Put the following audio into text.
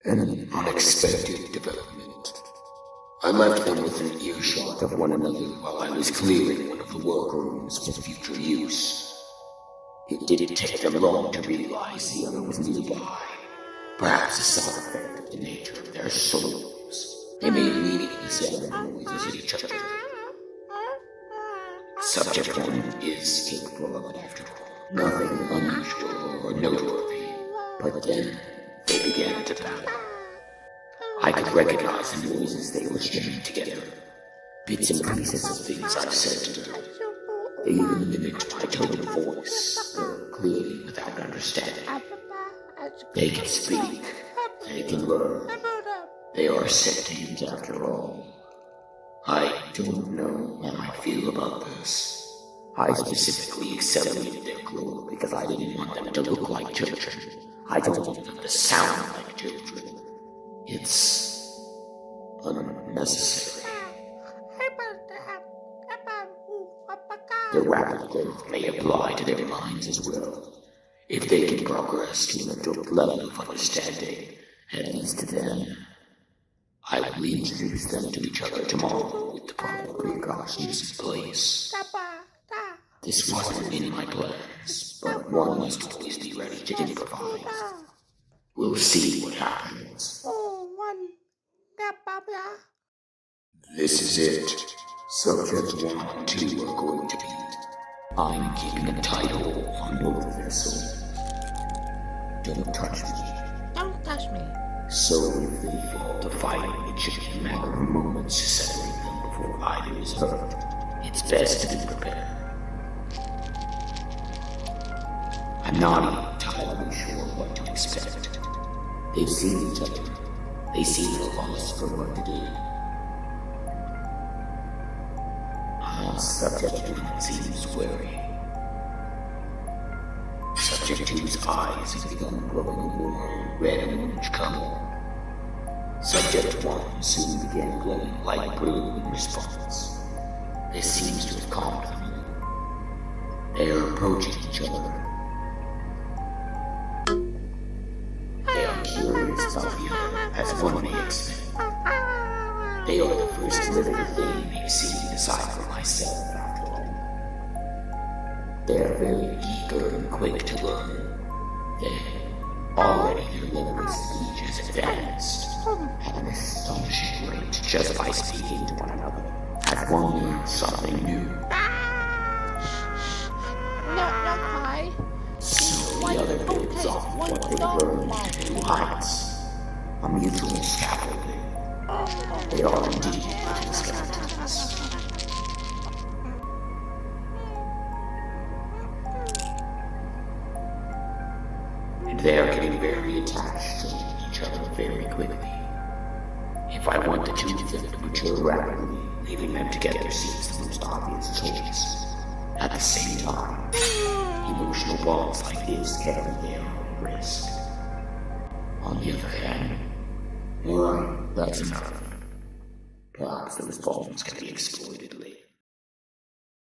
An unexpected development. I left them within earshot of one another while I was clearing one of the workrooms for future use. It didn't take them long to realize the other was nearby. Perhaps a side effect of the nature of their souls. They made meaningless noises at each other. Subject 1 is capable of it after all. Nothing unusual or noteworthy. But then, they began to battle. I could recognize the noises they were stringing together. Bits and pieces of things I've said to them. They even mimicked my tone of voice, though clearly without understanding. They can speak. They can learn. They are sentient after all. I don't know how I feel about this. I specifically accelerated their growth because I didn't want them to look like children. I don't want them to sound like children. It's unnecessary. The rapid growth may apply to their minds as well. If they can progress to an adult level of understanding, at least then, I will introduce them to each other tomorrow with the proper precautions in place. This wasn't in my plans, but one must always be ready to improvise. We'll see what happens. This is it. Subject 1 and 2 are going to meet. I'm keeping a tight hold on both of their souls. Don't touch me. Don't touch me. So if they fall to fighting, it should be a matter of moments to separate them before either is hurt. It's best to be prepared. I'm not even entirely sure what to expect. They've seen each other. They seem at a loss for what to do. Subject 1 seems wary. Subject 2's eyes have begun glowing a warm red and orange color. Subject 1 soon began glowing light blue in response. This seems to have calmed them. They are approaching each other. They are curious about the other, as one may expect. They are the first living thing they've seen aside from myself, after all. They are very eager and quick to learn. Already their language speech has advanced at an astonishing rate just by speaking to one another, as one learns something new. Not high. So the other builds off what they learned to new heights. A mutual scaffolding. They are indeed living skeletons. And they are getting very attached to each other very quickly. If I want the two of them to mature rapidly, leaving them together seems the most obvious choice. At the same time, emotional bonds like this carry their own risk. On the other hand, alright, that's enough. Perhaps those bonds can be exploited later.